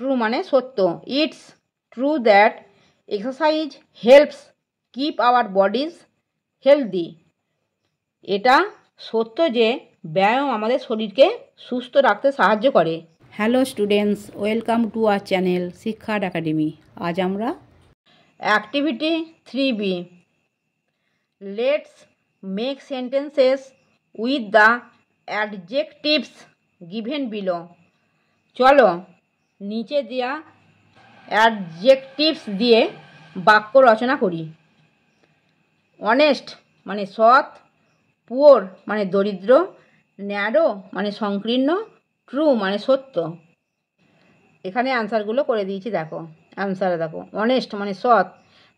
True মানে সত্য। It's true that exercise helps keep our bodies healthy. এটা সত্য যে ব্যায়াম আমাদের শরীরকে সুস্থ রাখতে সাহায্য করে। Hello students, welcome to our channel Shikkharth academy. আজ আমরা activity 3B let's make sentences with the adjectives given below. চলো নিচে দেওয়া অ্যাডজেক্টিভস দিয়ে বাক্য রচনা করি। অনেস্ট মানে সৎ, পুয়ার মানে দরিদ্র, ন্যারো মানে সংকীর্ণ, ট্রু মানে সত্য। এখানে অ্যান্সারগুলো করে দিয়েছি, দেখো অ্যান্সারে দেখো। অনেস্ট মানে সৎ,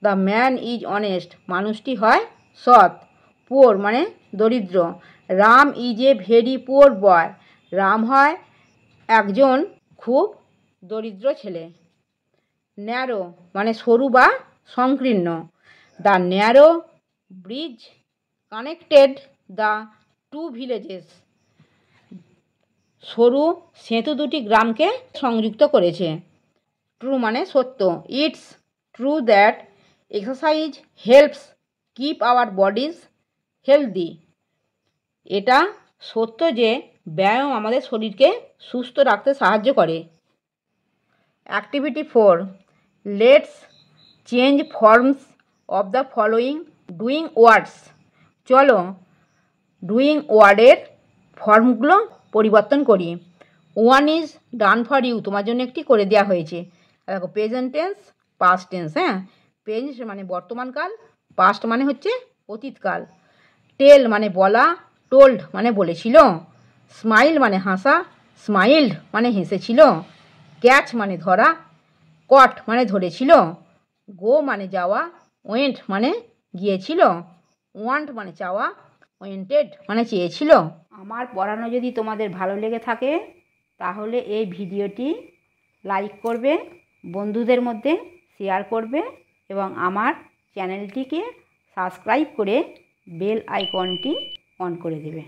দ্য ম্যান ইজ অনেস্ট, মানুষটি হয় সৎ। পুয়ার মানে দরিদ্র, Ram is a very poor boy, Ram হয় একজন খুব দরিদ্র ছেলে। ন্যারো মানে সরু বা সংকীর্ণ, the narrow bridge connected the two villages, সরু সেতু দুটি গ্রামকে সংযুক্ত করেছে। ট্রু মানে সত্য। It's true that exercise helps keep our bodies healthy. এটা সত্য যে ব্যায়াম আমাদের শরীরকে সুস্থ রাখতে সাহায্য করে। Activity 4 let's change forms of the following doing words. চলো ডুইং ওয়ার্ডের ফর্মগুলো পরিবর্তন করি। One is done for you, তোমার জন্য একটি করে দেওয়া হয়েছে। দেখো প্রেজেন্ট টেন্স, পাস্ট টেন্স। হ্যাঁ, প্রেজেন্ট মানে বর্তমানকাল, পাস্ট মানে হচ্ছে অতীতকাল। টেল মানে বলা, টোল্ড মানে বলেছিল। স্মাইল মানে হাসা, স্মাইল্ড মানে হেসেছিল। ক্যাচ মানে ধরা, কট মানে ধরেছিল। গো মানে যাওয়া, ওয়েন্ট মানে গিয়েছিল। ওয়ান্ট মানে চাওয়া, ওয়েন্টেড মানে চেয়েছিল। আমার পড়ানো যদি তোমাদের ভালো লেগে থাকে তাহলে এই ভিডিওটি লাইক করবে, বন্ধুদের মধ্যে শেয়ার করবে এবং আমার চ্যানেলটিকে সাবস্ক্রাইব করে বেল আইকনটি অন করে দেবে।